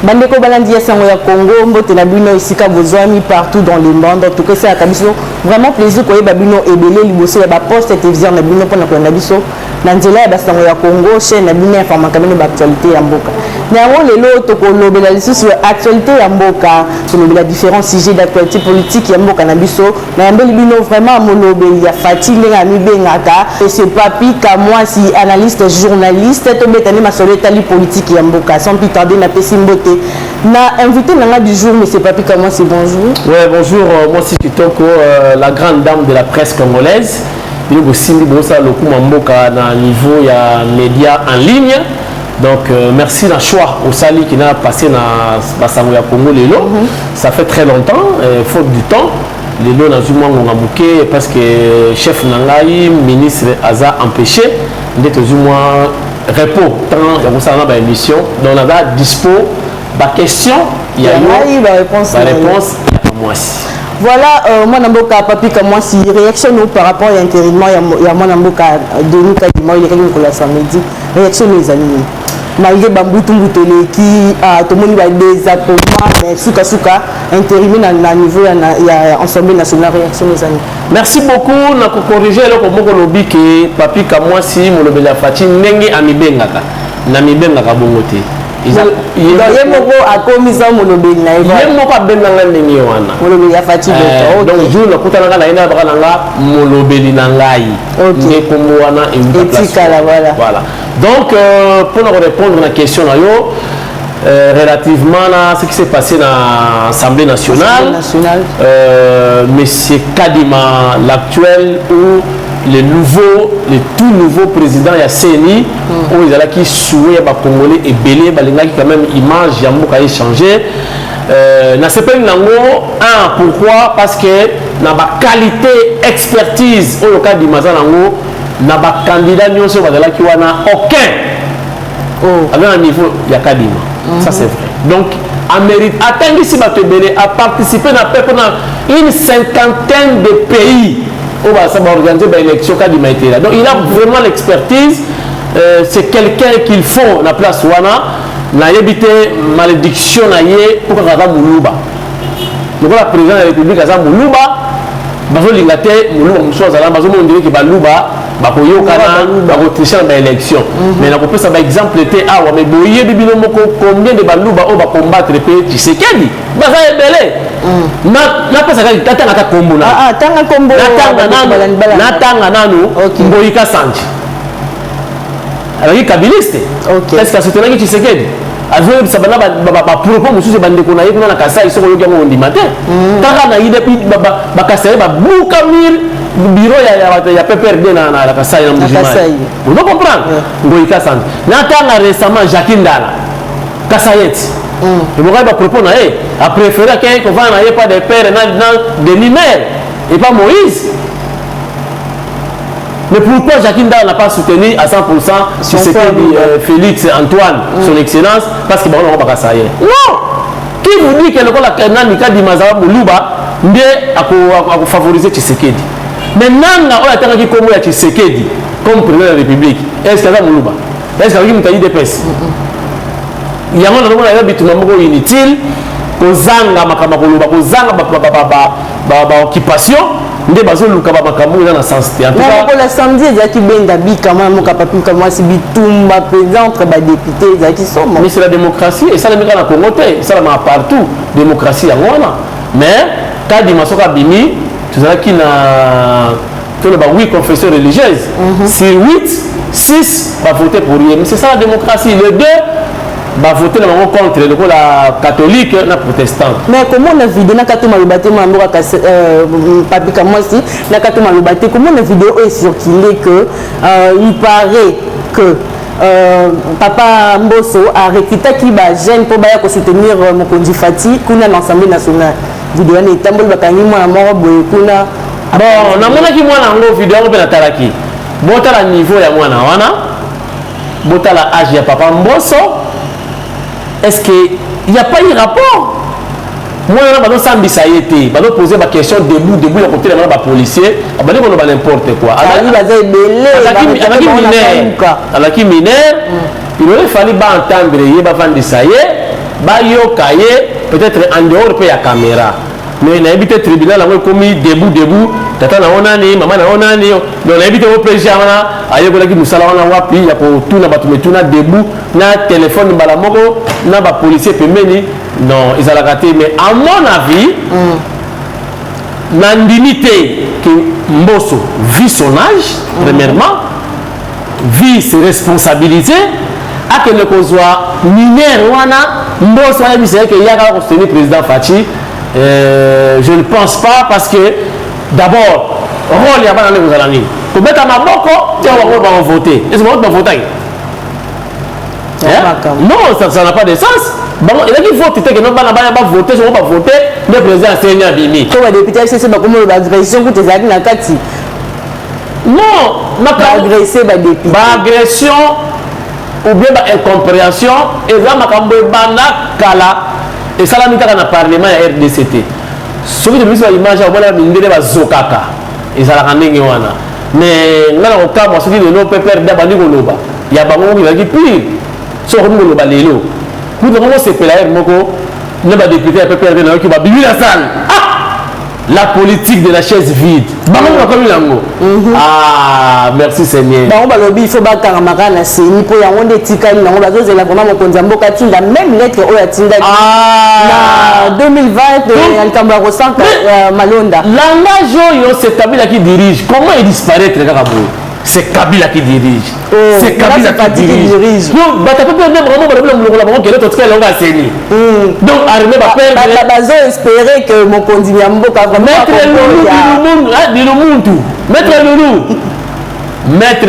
Bandeko balandi ya sango ya Congo, mbote na bino isika bozwami partout dans le monde. En tout cas, c'est akabiso vraiment plaisir koyeba bino ebele liboso ya ba poste télévision na bino pona ko na biso. Na nzela ya basango ya Congo, chaîne na bino informaka bino ba actualité ya mboka. Nyango lelo to ko lobela lisusu actualité ya mboka, to lobela différents sujets d'actualité politique ya mboka na biso. Na mbeli bino vraiment molobeli ya Fatile ngami bengaka et ce papi ka moi si analyste journaliste to betani masolo tali politique ya mboka sans plus tarder na pesi mbote. Na invité nanga du jour monsieur Papi comment c'est bonjour. Ouais, bonjour, moi c'est Kitoko, la grande dame de la presse congolaise. Il y a aussi le Kumamboka na niveau ya médias en ligne. Donc merci la choix au Sali qui n'a passé na Basango ya Congo lelo. Ça fait très longtemps, faute du temps. Lelo na zuma on a bouqué parce que chef nangai ministre Aza empêché d'être zuma repos tant ya ça na ba émission donc on a dispo ba question il y a ba réponse moi aussi. Voilà moi namboka Papi comme moi si réaction par rapport à l'intérimaire il y a moi namboka Denis Kadima il est quelqu'un pour la samedi réaction les amis malgré bambutu mbutele qui a tout le monde va des appointements mais suka intérimaire na niveau ya ensemble national réaction les amis. Merci beaucoup na ko corriger le ko moko lobi que Papi comme moi si mo lobela fati ndenge amibengaka na mibengaka bongote. Il y a beaucoup à commission monobile na il y a beaucoup à benanga ndenge wana monobile ya fatigue donc jour na kutana na ina baka nanga monobile na ngai ne kombo wana etikala voilà donc pour nous répondre à la question na yo relativement à ce qui s'est passé dans l'Assemblée nationale, monsieur Kadima l'actuel ou le tout nouveau président ya CENI où ils allaient qui souhait ba congolais et belé balinga qui quand même image jambo ka échanger na sepeli nango pourquoi parce que na ba qualité expertise au cas du mazan nango na ba candidat nyonso bazala ki wana aucun avec un niveau ya Kadima ça c'est vrai donc en mérite atteindre si ba te belé a participer na peuple na une cinquantaine de pays. Ça va organiser une élection Kadima était là. Donc il a vraiment l'expertise. C'est quelqu'un qu'il faut la place wana na yebité malédiction na ye pour kaza muluba. Donc la président de la République kaza muluba bazo lingate muluba musoza là bazo mondire ki baluba bakoyo kana bako tricher dans l'élection. Mais na ko pesa ba exemple était awa mais boye bibino moko combien de baluba o ba combattre pe Tshisekedi. Baza ebele. Na pesa ka tata ngata kombo na tanga kombo na tanga nanu Mboika Sanji avec kabiliste est-ce que c'est un qui Tshisekedi avec sabana ba propos mususu bandeko na yekuna na Kasai soko yoki ngo ndimate tanga na ide ba Kasai ba buka mil bureau ya PPRD na Kasai na Mbujimai vous comprenez Mboika Sanji na tanga récemment Jacques Ndala Kasayeti le Mouraï va proposer à préférer quelqu'un qui va n'aller pas de père de Nimer et pas Moïse. Mais pourquoi Jacques Ndala n'a pas soutenu à 100% sur ce que dit Félix Antoine, son excellence, parce qu'il va pas ça. Non. Qui vous dit que le cas de Mazawa Moulouba a favoriser Tshisekedi. Maintenant, on a tant comme Tshisekedi comme président de la République. Est-ce qu'il y a Moulouba? Est-ce qu'il y a des pèses? Il y a un habitement inutile, kozanga makama koloba kozanga ba occupation nde bazo luka ba makambo na sens te en tout cas pour la samedi il y a qui benda bi kama mo Papi comme moi si bitumba président ba député il y a qui sont mais c'est la démocratie et ça le meka na Congo te ça la partout démocratie ya ngona mais kadi masoka bimi tuzala ki na to le ba 8 confessions religieuses c'est 8 6 va voter pour lui mais c'est ça la démocratie les deux va voter contre la catholique et la protestante. Mais comment on a vidéo na kato malubate mamboka Papi comme moi si na kato malubate comment la vidéo est circulée que il paraît que Papa Mbosso a recruté qui ba jeune pour baya ko soutenir Mokonzi Fati kuna l'Assemblée nationale. Vidéo na tambol bakangi mwana moko boye kuna bon na mona ki mwana ngo vidéo ko na talaki. Bota la niveau ya mwana wana. Bota la âge ya Papa Mbosso. Est-ce qu'il n'y a pas eu rapport? Moi, je vais poser ma question debout, à côté de la policier, je vais dire n'importe quoi. Il aurait fallu entendre, bayoka ye peut-être en dehors pe ya caméra mais na habité tribunal la commis debout tata na onani maman na onani donc na habité au PG wana ayekola ki musala wana wapi ya ko tuna batu metuna debout na téléphone bala moko na ba policier pembeni non ils ont raté mais à mon avis n'indimité que Mbosso vit son âge premièrement vit ses responsabilités à que ne soit mineur wana Mbosso a dit que il y a qu'à soutenir président Fachi je ne pense pas parce que d'abord rôle y a pas dans les alani pour mettre à ma boko tu vas voter est-ce que vous va voter non ça n'a pas de sens bon il a qu'il faut que non pas voter on va voter le président Seigneur Bimi to ba député c'est pas comme l'agression que tes amis na kati non ma agresser ba député ba agression ou bien ba incompréhension et là makambo banda kala et ça là nous dans le parlement ya RDCT ce qui est l'image à voilà mindele ba zokaka et ça la rendenge wana mais ngala ko kama ce qui le no pepper da bandi ko loba ya bango ki va pire so ko ngolo ba lelo ku ko mo se pelaire moko ne ba député ya pepper na ki ba bibi la salle la politique de la chaise vide bango ko comme yango ah merci Seigneur bango ba lobi il faut ba kanga makana seni po yango nde tikali nango ba zozela vraiment mokonza mboka tinda même lettre oya tinda na 2020 alkamba ko sanka malonda langage yo c'est Kabila qui dirige comment il disparaître kaka boy c'est Kabila qui dirige c'est Kabila qui dirige non ba ta peut même vraiment ba le la bango que l'autre tient longa seni donc armée ba perdre bazo espérer que mokonzi ya mboka vraiment Maître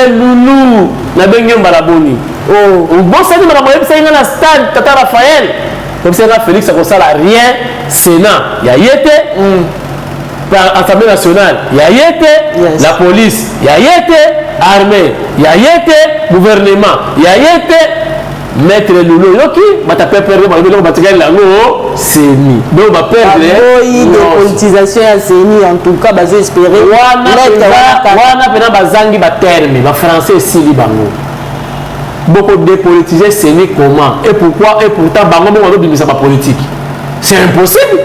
Loulou na bengi mbalaboni oh bon ça dit madame ça ina na stade Tata Raphaël comme ça Félix a ça rien Sénat ya yete Assemblée nationale ya yete la police ya yete armée ya yete gouvernement ya yete Maître Loulou yoki bata perdre ba lobelo batikali lango seni donc ba perdre de politisation ya seni en tout cas bazo espérer wana pena bazangi ba terme ba français sili bango beaucoup dépolitiser seni comment et pourquoi et pourtant bango mo do bimisa ba politique c'est impossible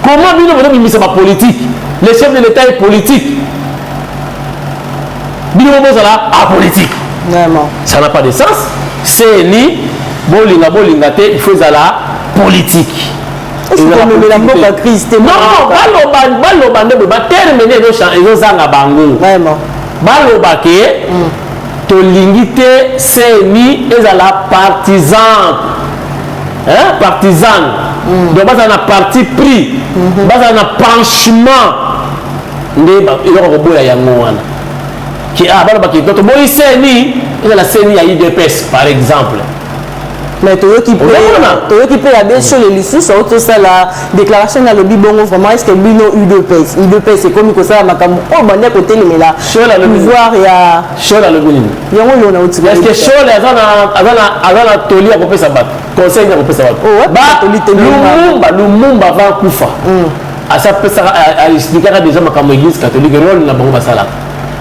comment bino do bimisa ba politique le chef de l'état est politique bino mo zala a politique vraiment ça n'a pas de sens c'est ni bolinga te il faut la politique non baloba nde ba terminer ezozanga bango vraiment baloba ke tolingi te c'est ni ezala partisan donc baza na parti pris baza na penchement nde eloko koboya yango wana qui a baloba ke toto boyi seni la CENI a IDPS par exemple mais tu qui peut y avoir sur les listes sur tout ça la déclaration dans le bibongo vraiment est-ce que bino UDPS c'est comme que ça makam oh bande côté mais là pouvoir ya chola le bonini yango yona uti est-ce que chola azana toli a kopesa bat conseil a kopesa bat lumumba va kufa asa pesa a expliquer déjà makam église catholique rôle na bango basala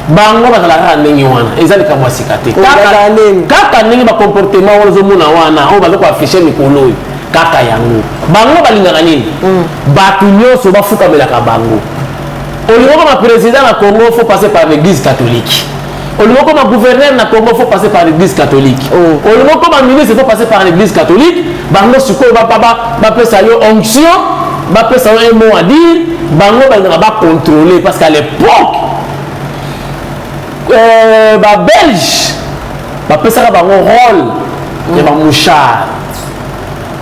bango bazalaka ndenge wana ezali kama sikate kaka ndenge ba comportement wana zomona wana o bazoko afficher mikolo kaka yango bango balingaka nini batu nyonso bafukamelaka bango olingo kama président na Congo faut passer par l'église catholique olingo kama gouverneur na Congo faut passer par l'église catholique olingo kama ministre faut passer par l'église catholique bango sikoyo bapesa yo onction bapesa yo un mot à dire bango balingaka bacontrôler parce qu'à l'époque Belge bapesaka bango rôle ya bamouchard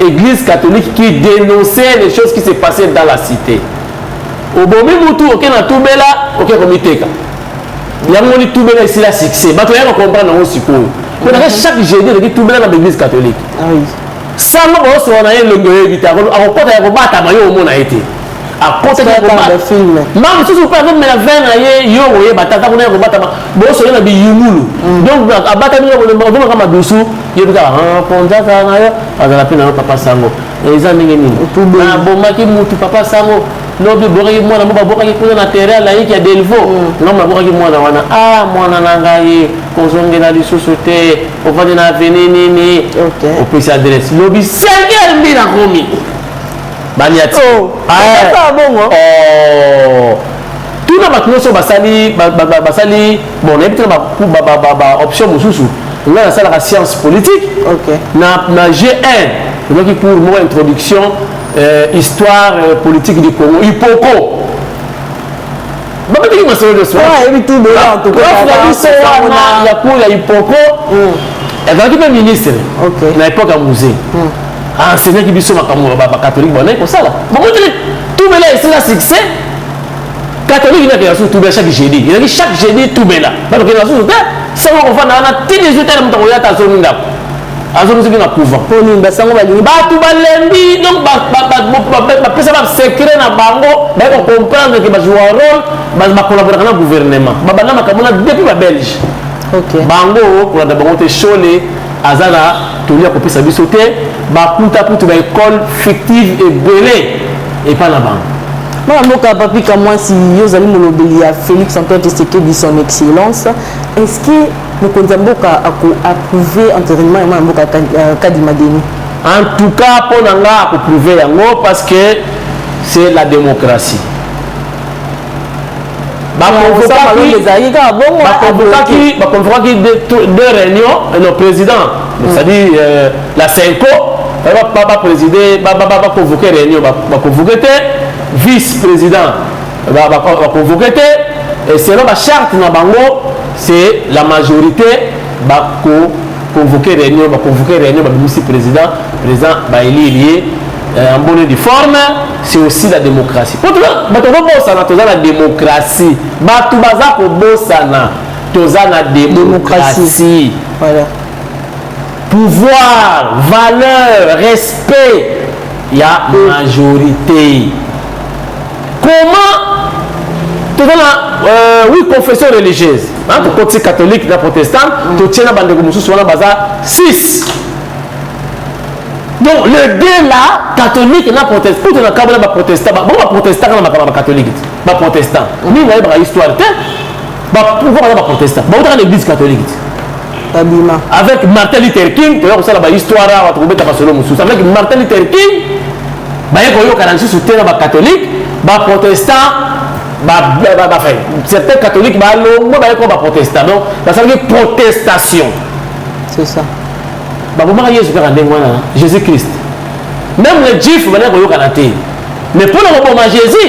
église catholique qui dénonçait les choses qui se passaient dans la cité obomi mutu oke na tubela oke komiteka yango ni tubela esila succès bato yaka comprendre yango sikoyo mpona chaque jeudi eleki tubela na baéglise catholique sango baosola na ye elongo oyebi te akokota ya kobatama yo omona ye te mam susu mpe azomela vin na ye yo oyeba tata kuna ya kobatama bosoye na biyumulu donc abatami ozomaka madusu yebi kaka ponzaka na yo azala mpe na yo papa sango eza ndenge nini nabomaki mutu papa sango lobi bokaki mwana mo babokaki kuna na terrain laiki ya Delvaux ngam babokaki mwana wana mwana na ngai kozongela lisusu te ovandi na avenue nini opesi adresse lobi 5h mbila komi baniati tuna bato nyonso basali bon nayebi tena baoption mosusu nga nasalaka science politique na G1 ezalaki pour moko introduction histoire politique du Congo ipoko babetiki masolo de soir ya cour ya ipoko ezalaki mpe ministre na époque ya musée enseignaki biso makambo bacatholique banai kosala bamotele tubela esila succès catholique inakela susu tubela chaque jeudi ezalaki chaque jeudi tubela batokela susu te sango kofanda wana ti 18 heures moto akoyata azoni ndako azongi na couvent poni basango balingi bato balembi donc bapesa basekret na bango baye kocomprendre ke bajouer rôle bakolaboraka na gouvernement babanda makambo na depuis babelge bango kolanda bango te shole aza na toli ya kopesa biso te bakuta kutu baécole fictive ebele epa na bango mwana mboka papika mwasi yo ozali molobeli ya Félix Antoine Tshisekedi son excellence est-ce que mokonzi ya mboka akoprouve enterrement ya mwana mboka Kadima Deni? En tout cas mpo na nga akoprouve yango parce que c'est la démocratie baconvokaki deux réunions le président c'est-à-dire la Senko président baconvoke réunion baconvoke te vice-président baconvoke te et selon bacharte na bango c'est la majorité convoqué réunion babimisi président baélire en bonne et forme c'est aussi la démocratie bato bobosana toza na démocratie bato baza kobosana toza na démocratie pouvoir valeur respect ya majorité comment toza na oui confession religieuse côté catholique na protestant totie na bandeko mosusu wana baza 6 donc le deux là catholique na protestant pour tona kabona baprotestant bon baprotestant kana makambo bacatholique baprotestant ni bayebaka histoire te bapouvoir baza baprotestant bautaka na église catholique avec Martin Luther King toya kosala bahistoire awa tokobeta basolo mosusu avec Martin Luther King baye koyokana lisusu te na bacatholique baprotestant certains catholiques protestant donc ça veut dire protestation c'est ça Jésus Christ même les juifs mais pour le moment Jésus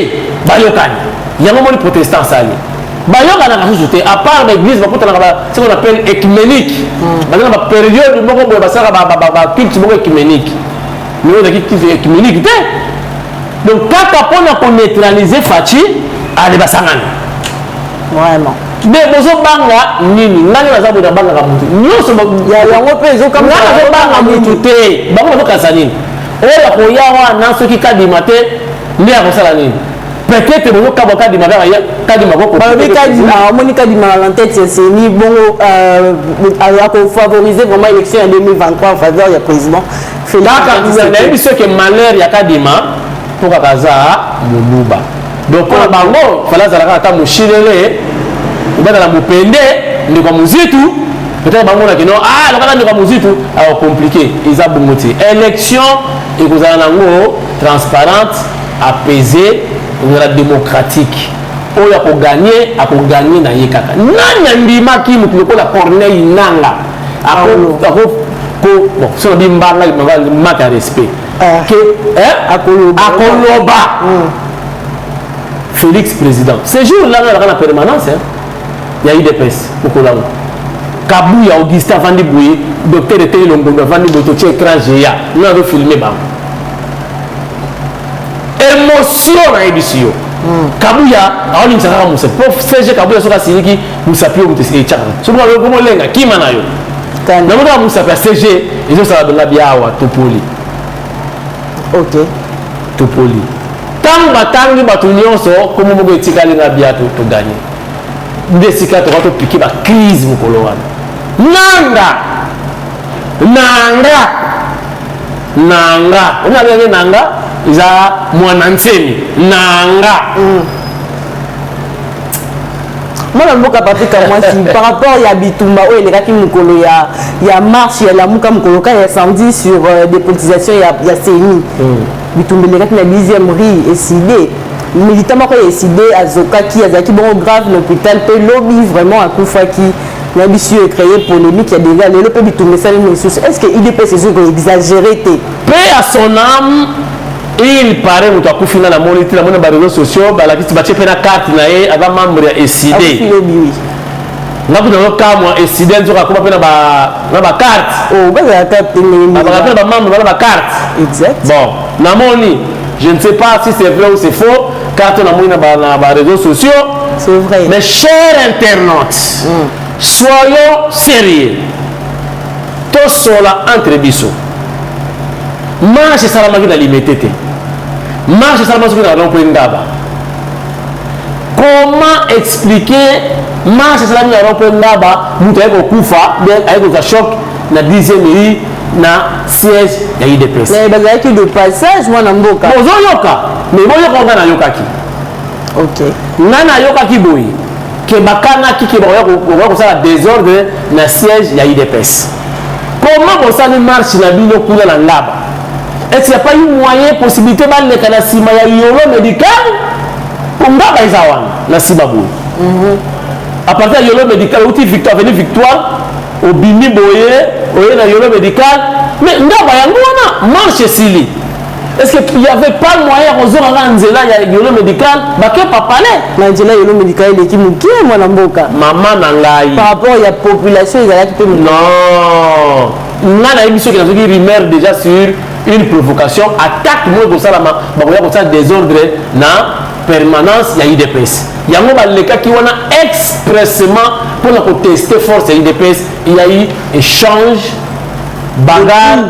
il y a un moment protestant sali à part l'église ce qu'on appelle écuménique dans la période culte écuménique mais écuménique donc quand on a neutralisé Fachi allez basangana vraiment mais bozo banga nini ngani baza boda banga ka mutu nyoso ya yango pe zo kam ngani banga mutu te bango bazo kasani oya ko yawa na soki Kadima te ndi akosala nini peut-être bozo ka boka Kadima ya Kadima ko ba bi Kadima amoni Kadima en tête c'est ni bongo a ko favoriser vraiment élection en 2023 en faveur du président Félix Antoine Tshisekedi ce que malheur ya Kadima pour kaza moluba donc pour bango fala zalaka ata moshilele ubata la mupende ndiko muzitu peut-être bango na kino lokaka ndiko muzitu compliqué ils a bongoté élection et vous avez nango transparente apaisée et démocratique oyo akogagner na ye kaka nani ndimaki mutu lokola Corneille Nanga bon so bimbanga maka respect que akoloba Félix président. Ce jour-là, on a la permanence. Il y a eu des presses. Kabouya, Augustin Vandi Bouye, docteur de Télé-Longo, Vandi Bouye, tu es écran géant. Nous avons filmé. Émotion à l'édition. Kabouya, on a dit que pour CG Kabouya, on a signé qui nous s'appuie au TCI. Ce qu'on a dit, comment lenga, qui m'a eu? Nous avons dit que CG, ils ont dit que la biawa, Topoli. Ok. Topoli. Tant batangi batu nyonso comme moko etikali na biato to gagner ndesika to bato piquer ba crise mukolo wana nanga on a gagné nanga eza mwana nsemi nanga mwana mboka Patrick Mwasi par rapport ya bitumba oyo elekaki mokolo ya marche ya lamuka mokolo ka ya samedi sur dépolitisation ya CENI bitumba elekaki na 10e rue eside militant moko ya eside azokaki azalaki bongo grave na hôpital mpe lobi vraiment akufaki na biso oyo créé polémique ya déjà lelo mpe bitumba esalemi lisusu est ce que idps ezoki exagéré te paix à son âme. Il paraît que tu as fini la monnaie, la monnaie des réseaux sociaux, la liste tu as carte na avant membre ya SID. Na kuna loka moi SID nzo ka kuma na ba carte. Oh, ba la carte ni. Ba carte ba membre na ba carte. Exact. Bon, na moni, je ne sais pas si c'est vrai ou c'est faux, carte na moni na ba réseaux sociaux. C'est vrai. Mais chers internautes, soyons sérieux. Tout cela entre biso. Marche salamaki na limité te. Marche salamaki na rond-point Ngaba. Comment expliquer marche salamaki na rond-point Ngaba mutu ayeko kufa ayeko choc na 10e rue na siège ya IDPS. Mais bazalaki de passage mwana mboka. Bozo yoka, mais boyo ko na yokaki. OK. Nana yokaki boyi ke bakana ki ke ba ko sala désordre na siège ya IDPS. Comment on sali marche na bino kuna na Ngaba? Est-ce qu'il n'y a pas eu moyen, possibilité de faire la cima ya yolo médical pour Ngaba Izawan, la cima boue. À partir de yolo médical, outil victoire, venu victoire, au bimi boye, au na yolo médical, mais Ngaba Yangwana marche sili. Est-ce qu'il n'y avait pas moyen aux autres à Nzela, il y a yolo médical, baké pas parler. Nzela yolo médical, il est qui mouké, moi n'amboka. Maman Nangaï. Par rapport à la population, il y a qui peut non. Nana émission qui a dit rumeur déjà sur une provocation attaque moi pour ça pour ça désordre na permanence ya IDPS yango baleka ki wana expressement pour la tester force ya IDPS il y a eu échange bagarre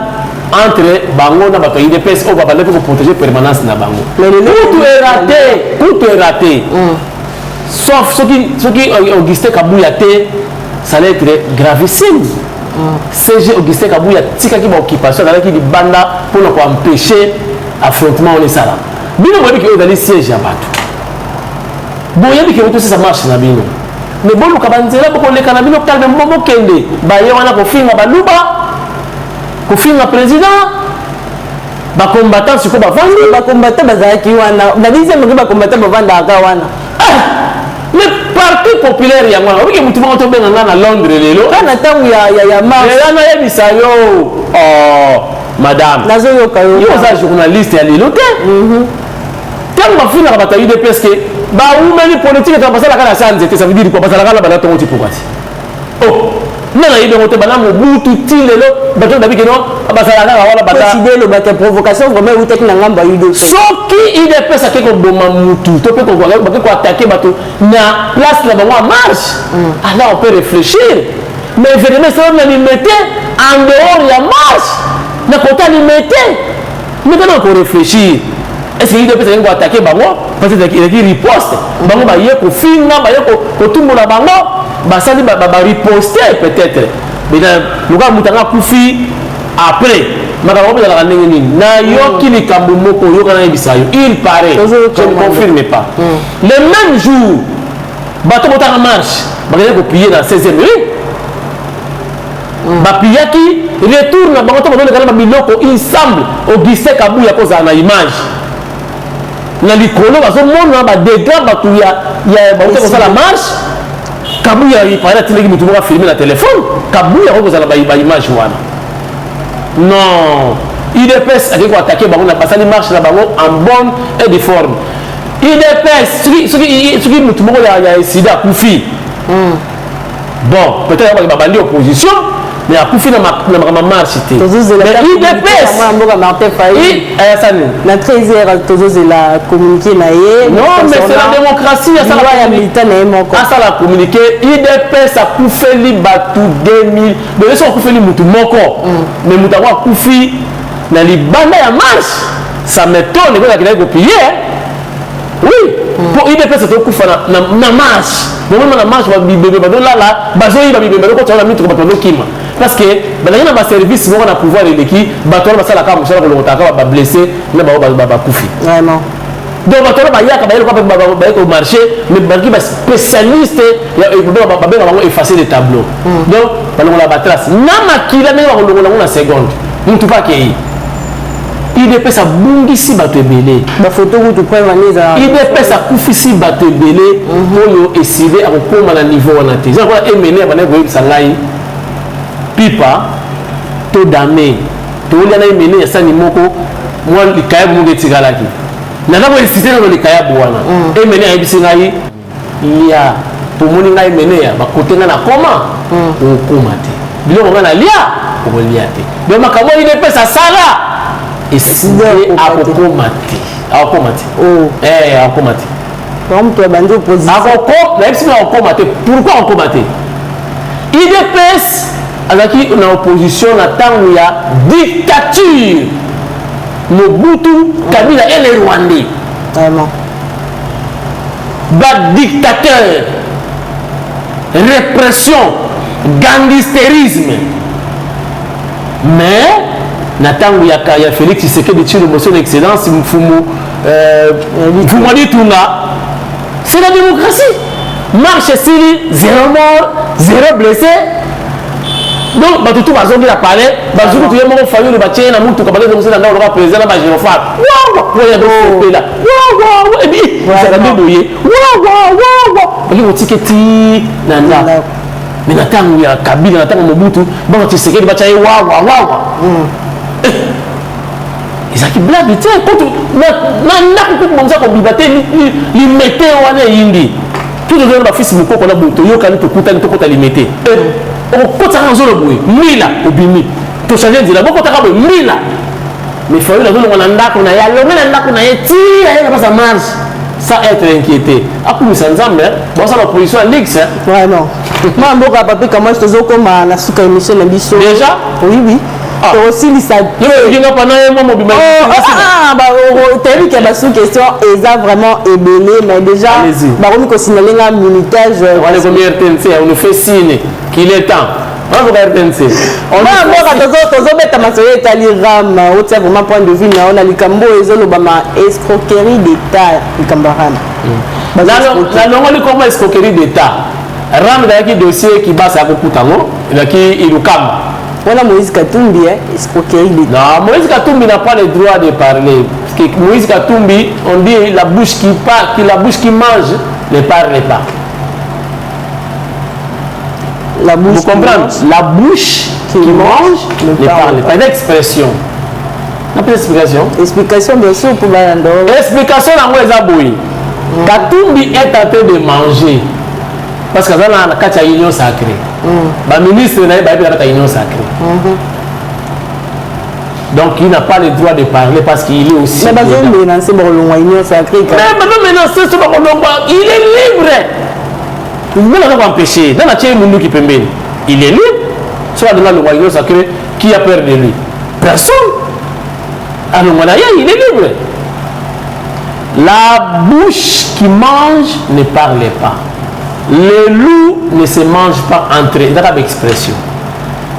entre bango na bato IDPS au babalé pour protéger permanence na bango tout est raté sauf ce qui Augustin Kabouya ça allait être gravissime. CG Augustin Kabouya tikaki ba occupation avec di banda pour empêcher affrontement on esala bino moyebi ke ozali siège ya bato boyebi ke otosi ça marche na bino mais boluka banzela bokoleka na bino calme mbomo kende baye wana kofinga baluba kofinga président bakombatant siko bavandi bakombatant bazalaki wana na deuxième rue bakombatant bavandaka wana le parti populaire ya mwana obi ke mutu moko tobenga nga na Londres lelo kana tangu ya mars lelo na yebisa yo oh madame nazo yoka yo za journaliste ya lelo te tangu bafinaka bato ya UDPS ke baumeli politique to basalaka na sanze te ça veut dire quoi basalaka na banatongo ti pokati oh nana yibengo te bana mobutu ti lelo bato dabi ke no basalaka wala bata décidé le batte provocation vraiment utaki na ngamba yudo soki IDPS akeko boma mutu to pe ko attaquer bato na place la bango marche alors on peut réfléchir mais vraiment ça va nous mettre en dehors ya marche na kota ni mettre mais comment on réfléchir est-ce que IDPS akeko attaquer bango parce que il dit riposte bango ba ye ko finga ba ye ko tumbola bango basali ba riposter peut-être mais le gars mutanga kufi après makambo ezalaka ndenge nini nayoki likambo moko oyoka na yebisa yo il paraît je ne confirme pas le même jour bato botaka marche bakendaki koplie na 16e rue bapiyaki retour na bango to bazolekana babiloko ensemble Augustin Kabouya kozala na image na likolo bazomona badega bato ya bauta kosala marche Kabouya iparaît atindaki mutu moko afilme na téléphone Kabouya kokozala baimage wana non IDPS a attaqué bango na basali marche na bango en bonne et de forme IDPS ce qui mutu moko ya sida kufi bon peut-être ba bandi opposition mais a kufi na marche te mais IDPS na 13h tozozela communiquer na ye non mais c'est la démocratie ça la militant na moko ça la communiquer IDPS a kufeli batu 2000 mais laisse on kufeli mutu moko mais mutu a kufi na libanda ya marche ça m'étonne que la kina copier oui pour IDPS to kufa na marche moment na marche ba bibebe ba dolala bazoyi ba bibebe ko tsala mitu ba to kima parce que balangi na ba service moko na pouvoir eleki bato wana basala kaka mosala kolokota kaka ba blessé na ba kufi vraiment donc bato wana bayaka bayeli kwa baye ko marché mais baki ba spécialiste ya babenga bango effacer des tableaux donc balongola ba trace na makila ndenge bakolongola ngo na seconde mutu pa kei IDPS abungisi bato ebele bafoto kutu prevaniza IDPS akufisi bato ebele oyo eside akokoma na niveau wana te eza kola emene abandaki koyebisa ngai pipa to dame tolia na emene ya sani moko mwa likayabu moko etikalaki naza koesite nano likayabu wana emene ayebisi ngai lia tomoni ngai emene ya bakote ngai na koma okoma te biloko ngai na lia okolia te donc makambo IDPS asala eside akokoma te akokoma te mutu abandi opposition nayebisi na akokoma te pourquoi akokoma te IDPS azalaki na opposition na ntango ya dictature Mobutu Kabila et les Rwandais vraiment badictateur répression gangsterisme mais na ntango ya Félix Tshisekedi Tshilombo son excellence Mfumu Tunga c'est la démocratie marche esili 0 mort 0 blessé donc bato tu bazongi na palais bazuku tuye moko famille batie na mutu ka baleza musela ndao ka président na ba gérophare wawa ya dopela wawa ebi ça va boye wawa bali motiketi na nda mais na tango ya Kabila na tango Mobutu ba Tshisekedi ba chaye wawa ezaki blague te koto na kukumomza ko bibate li mete wana yindi tout le monde ba fils mukoko na buto yokani to kutani to kota li mete okotaka nzolo boye mila obimi tochanger nzela bokotaka boye mila mais faut la na ndako na ya longa na ndako na ye ti ya pas ça marche sans être inquiété akumisa nzambe bosa la position à l'X vraiment ma mboka papi comment je te zo koma na suka émission na biso déjà oui aussi lisa yo pendant un moment mobima tebi ke basu question eza vraiment ébélé mais déjà baromi ko signaler nga minutage on est comme RTNC on nous fait signe qu'il est temps on va RTNC on va tozo beta masoye etali ram au tia vraiment point de vue na on a likambo ezoloba ma escroquerie d'état likambarana la longo comme escroquerie d'état ram daki dossier qui basa ko kutango daki ilukamba. Voilà Moïse Katumbi, escroquerie d'État. Non, Moïse Katumbi n'a pas le droit de parler. Parce que Moïse Katumbi, on dit la bouche qui parle, la bouche qui mange ne parle pas. La bouche vous comprenez? La bouche qui mange ne parle pas. Une expression. Une explication. Explication bien sûr pour Balando. Explication à moi, Zaboui. Katumbi est en train de manger. Parce que dans la carte de l'union sacrée, le ministre n'a pas de l'union sacrée. Donc il n'a pas le droit de parler parce qu'il est aussi. Mais il est libre. Il ne va pas empêcher. Dans la tête il est libre. Soit dans l'union sacrée, qui a peur de lui? Personne. Alors il est libre. La bouche qui mange ne parle pas. Les loups ne se mangent pas entre eux. C'est une expression.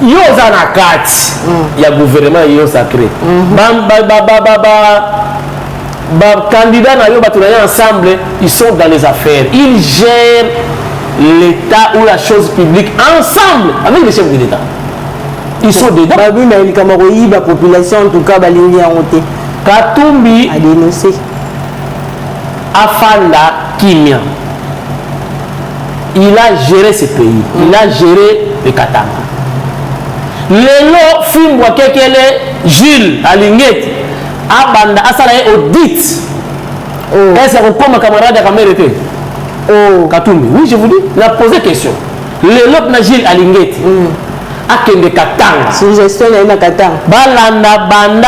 Yo zanakati. Il y a gouvernement yo sacré. Candidats ensemble, ils sont dans les affaires. Ils gèrent l'État ou la chose publique ensemble avec les chefs de l'État. Ils sont dedans. La population en tout cas Katumbi a dénoncé. Afanda Kimia. Il a géré ce pays. Il a géré le Katanga. Lelo Fimbwa Kekele Jules Alingeti Abanda Asalaye audit. Est-ce que comme camarade à mérité? Oh, Katumbi. Oui, je vous dis. Il a posé question. Lelo na Jules Alingeti. Akende Katanga. Suggestion na Katanga. Balanda banda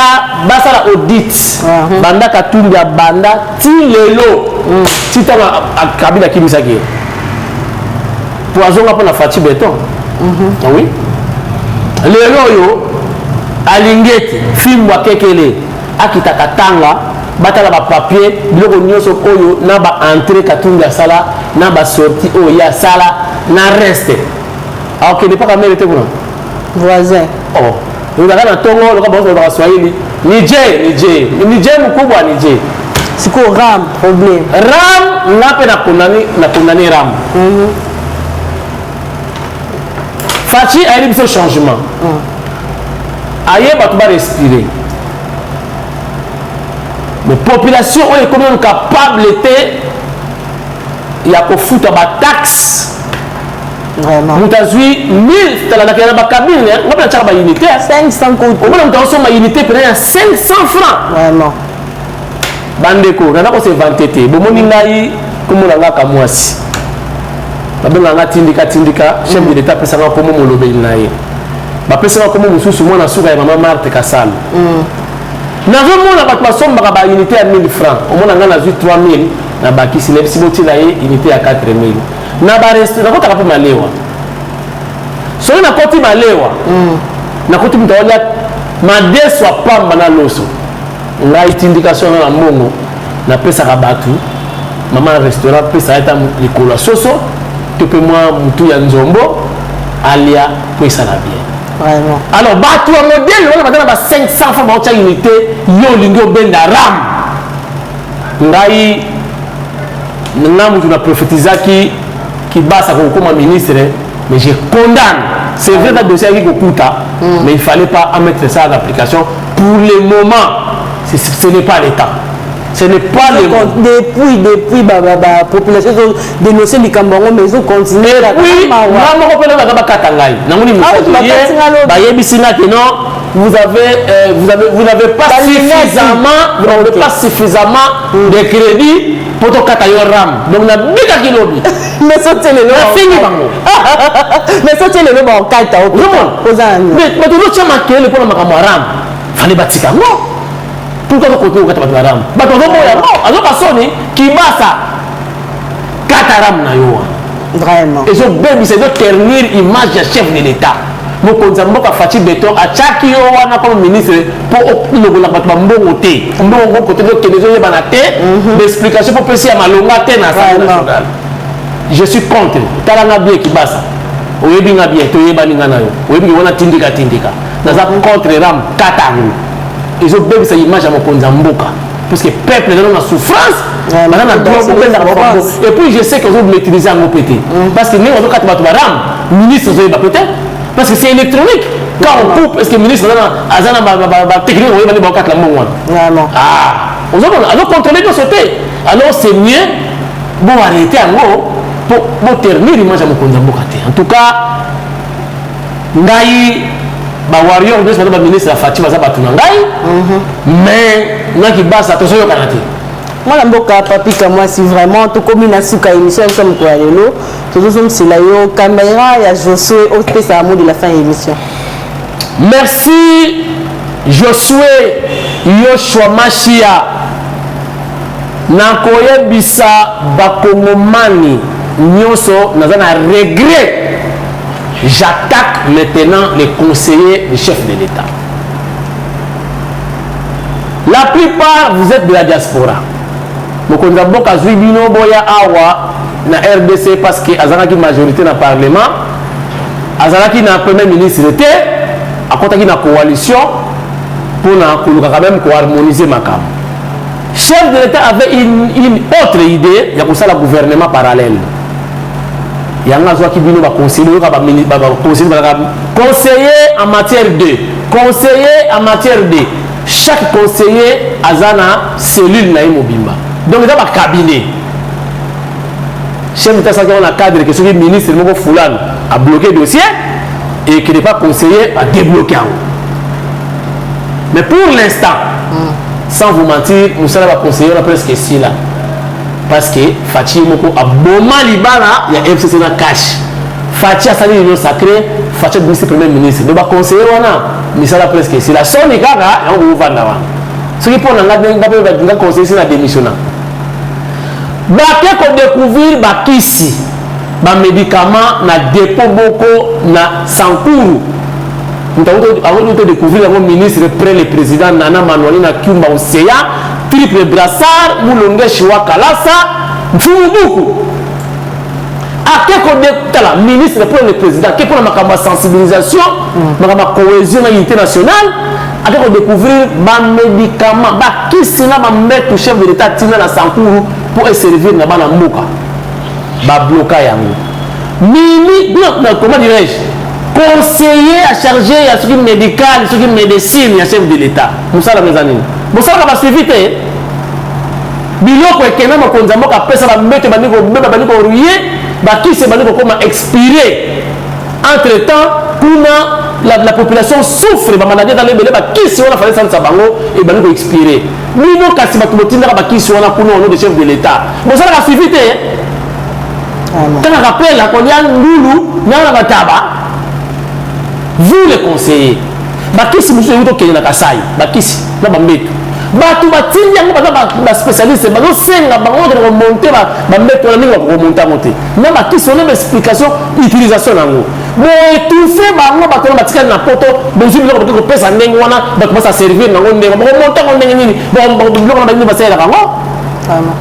basala audit. Banda Katumbi banda ti lelo. Tita Kabila Kimisaki. Poison pour la fatigue béton. Oui. Le royo Alingeti Fimbwa Kekele akita Katanga batala ba papier biloko nyoso oyo na ba entrée Katumbi sala na ba sortie oyo ya sala na reste. Alors qu'il n'est pas mérité pour voisin. Oh, nous avons un tongo, le rabon de Swahili. Niger mkubwa Niger. C'est quoi RAM problème? RAM n'a pas condamné RAM. Fachi a eu ce changement. Aïe, tu vas respirer. La population est quand même capable de foutre des taxes. Vraiment. Nous avons 1000 cabine, on a une unité. 500 coups. On a une unité pour 500 francs. Vraiment. Bandeko, on a se vanté. Bon, on a comme on a kamwasi. On a tindika, chef de l'État, peut savoir comment on l'obéit. On peut savoir comment on sous moi, on a souri à maman Marthe Kassal. Nous avons une unité à 1000 francs. On a 3000. Na baki si boti la unité à 4000. Na ba restaurant na kota malewa. So na koti malewa. Na koti mtaonya madeso pamba na loso. Nga indication na mbongo na pesa ka batu. Mama restaurant pesa eta likolo soso. Tu peux moi mutu ya nzombo alia pesa na bien. Vraiment. Alors batu wa modèle on va ba 500 francs ba unité yo lingo benda ram. Ngai nous avons prophétisé qui basse comme ministre, mais je condamne. C'est vrai que le dossier qui coûte, mais il ne fallait pas mettre ça en application. Pour le moment, ce n'est pas l'État. Ce n'est pas le moment. Depuis la population dénoncé les Cameroun, mais ils ont continué à vous n'avez pas suffisamment de crédit pour tout cas RAM. Donc on a bien qu'il lobby. Mais ça c'est le nom. Mais ça c'est le nom en carte. Mais tu dois te marquer le pour le RAM. Fallait bâtir non. Pourquoi tu continues au carte RAM? Bah tu dois mourir non. Alors personne qui va ça. Carte RAM na yo. Vraiment. Et je veux c'est de ternir image du chef de l'État. Mokonzamboka Fati Beton a chaki yo wana comme ministre pour le la batba mbongo te mbongo côté de kenezo yeba na te d'explication pour passer à malonga te na assemblée nationale. Je suis contre talanga bien ki basa oyebi nga bien to yeba ninga na yo oyebi wana tindika naza contre ram katangu et je veux cette image à mokonzamboka parce que peuple est dans la souffrance et puis je sais que vous maîtrisez en pété parce que nous on doit battre ram ministre zoyeba peut-être parce que c'est électronique. Quand on coupe, est-ce que le ministre a technique on va aller la ah, on va contrôler de sauter. Alors c'est mieux bon arrêter en gros pour terminer l'image à mon en tout cas, Ngaï, warrior de ce ministre la Fatima Zabatuna Ngaï, mais n'a qui base attention au Canada. Moi, je suis moi si vraiment tout comme une émission comme quoi tout c'est la caméra et Josué au de la fin de l'émission. Merci Josué Yoshua Machia Nakoye Bisa Bakongomani Nyoso Nazana regret. J'attaque maintenant les conseillers du chef de l'État. La plupart vous êtes de la diaspora. Mokonzamboka Zwibino Boya Awa na RDC parce que azalaki majorité dans le Parlement, azalaki na premier ministre était à côté de la coalition pour quand même harmoniser ma cam. Chef de l'État avait une autre idée, il y a pour ça le gouvernement parallèle. Il y a un qui vient conseiller en matière de conseiller en matière de chaque conseiller azana cellule na imobimba. Donc il y a un cabinet. Chef d'État a un cadre que le ministre Foulane a bloqué le dossier et qui n'est pas conseillé à débloquer. Mais pour l'instant, sans vous mentir, nous sommes conseillers presque ici là. Parce que Fatih Moko a Boma Libana, il y a FCC dans cash. Fatih a sali l'union sacrée, Fatih est premier ministre. Donc conseiller nous sommes presque ici. La sonne est là, et on va voir. Ce qui pour nous, on va conseiller c'est la démission. Baké qu'on découvrir bakisi ba médicament na dépôt boko na Sankuru. Nous avons découvert le ministre près le président Nana Manuel na Kumba Oseya triple brassard Moulonge Chiwa Kalasa Mfumubuku. à quel ministre pour le président, qui pour la sensibilisation, la cohésion et l'unité nationale, à quel découvrir les médicaments, qui s'est mettre au chef de l'État la Sankourou pour servir dans la Mouka. Bloquer Mimi, comment dirais-je, conseiller à charger à ce qui est médical, ce qui est médecine, à chef de l'État. Nous sommes la maison. Nous sommes la passivité. Biloko ekena makonza mboka pesa ba mbete baniko beba baniko rouillé ba qui se baniko comme expiré. Entre temps la population souffre ba maladie dans les belé ba qui se on a fallu ça bango et baniko expiré. Bino kasi ba tumotinda ba qui se on a pour nous de chef de l'État. Nous sommes la passivité. Quand on rappelle la konya ndulu na bataba vous les conseillers ba qui se monsieur yuto kenya kasai ba qui se na ba mbete bato batindi yango baza spécialiste bazosenga bango de remonter bameto na ndenge bakomonta mote na bakisi ona baexplication utilisation nango boétouffe bango bato na batikali na poto bozwi biloko bakoki kopesa ndenge wana bato basa servir nango ndenge bakomonta ngo ndenge nini biloko na banini basalelaka yango.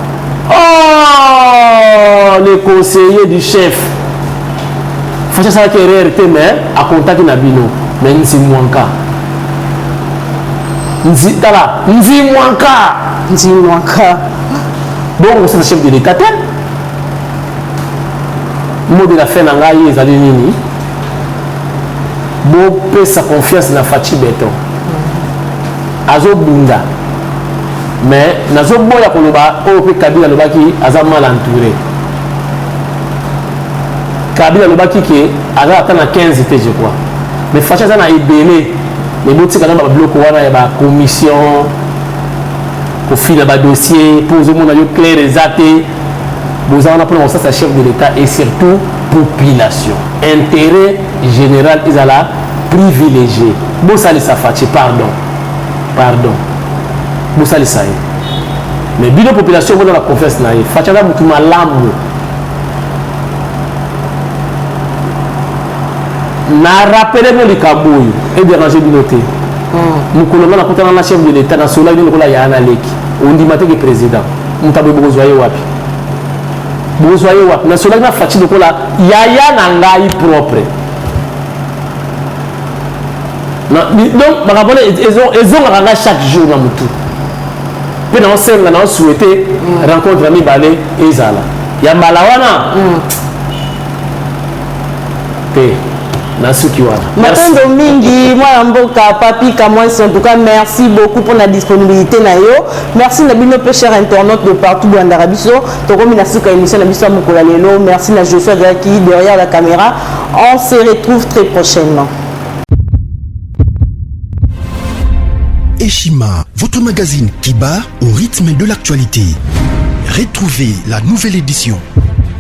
Oh, les conseillers du chef facha asalaki erreur te mais akontaki na bino mais nsimwanka Nzimwanka. Donc, c'est le chef de l'État. Le mot de la fin, c'est que bon, paix sa confiance dans Fachi Beton. Azo Bunda. Mais, Nazo Boya Koloba, Ope Kabila Lobaki, Aza mal entouré. Kabila Lobaki qui est à 15 étés, je crois. Mais Fachi a ébélé. Les boutiques dans le bloc, il y a la commission pour filer le dossier, pour que les gens clairs et athées. Vous avez appris ça, c'est chef de l'État et surtout population. Intérêt général, ils ont la privilégié. Bon, ça les a fait, pardon. Bon, ça les a. Mais bien la population, vous avez la confiance. Fatala Moutouma Lambo. Na rappelez-moi les cabouilles et déranger binoté. Nous connaissons la chef de l'État national, nous connaissons Yana Leki. On dit que le président. Nous avons besoin de wapi. Besoin de wapi. National na fati de kola Yaya Nangai propre. Donc, ma rappelez, ils ont ranga chaque jour dans Moutou. Puis dans ce on a souhaité rencontrer Ami Balé et Zala. Ya Malawana. Matondo mingi moi mboka papi Kamwasi, en tout cas merci beaucoup pour la disponibilité na yo. Merci na bino peu chers internautes de partout dans l'Arabiso. Tokomi na suka émission na biso mokola lelo. Merci na Joshua Zaki derrière la caméra. On se retrouve très prochainement. Eshima, votre magazine qui bat au rythme de l'actualité. Retrouvez la nouvelle édition.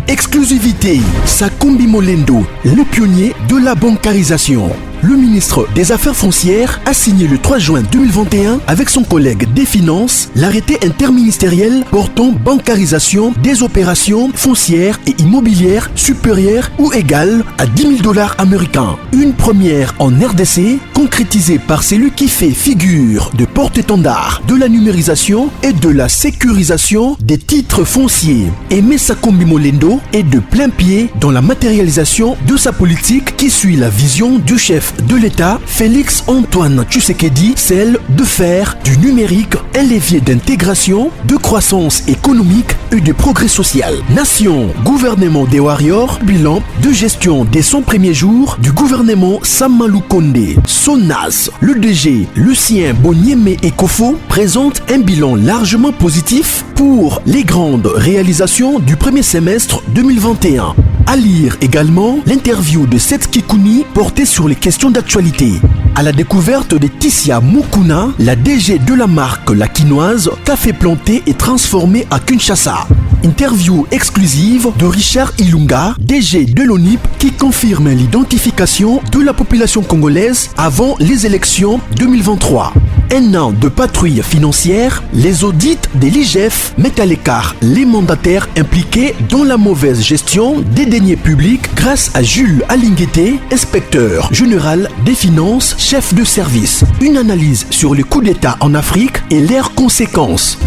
Exclusivité, Sakombi Molendo, le pionnier de la bancarisation. Le ministre des Affaires foncières a signé le 3 juin 2021 avec son collègue des Finances l'arrêté interministériel portant bancarisation des opérations foncières et immobilières supérieures ou égales à $10 000 américains. Une première en RDC concrétisée par celui qui fait figure de porte-étendard de la numérisation et de la sécurisation des titres fonciers. Aimé Sakombi Molendo est de plein pied dans la matérialisation de sa politique qui suit la vision du chef de l'État, Félix Antoine Tshisekedi, celle de faire du numérique un levier d'intégration, de croissance économique et de progrès social. Nation, gouvernement des Warriors, bilan de gestion des 100 premiers jours du gouvernement Samalou Kondé. Sonas, le DG Lucien Boniemé Ekofo présente un bilan largement positif pour les grandes réalisations du premier semestre 2021. À lire également l'interview de Seth Kikouni portée sur les questions d'actualité. À la découverte de Tissia Mukuna, la DG de la marque La Quinoise, café planté et transformé à Kinshasa. Interview exclusive de Richard Ilunga, DG de l'ONIP, qui confirme l'identification de la population congolaise avant les élections 2023. Un an de patrouille financière, les audits de l'IGF mettent à l'écart les mandataires impliqués dans la mauvaise gestion des deniers publics grâce à Jules Alinguete, inspecteur général des finances, chef de service. Une analyse sur les coups d'État en Afrique et leurs conséquences.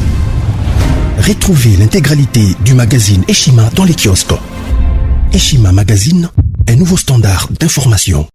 Retrouvez l'intégralité du magazine Eshima dans les kiosques. Eshima Magazine, un nouveau standard d'information.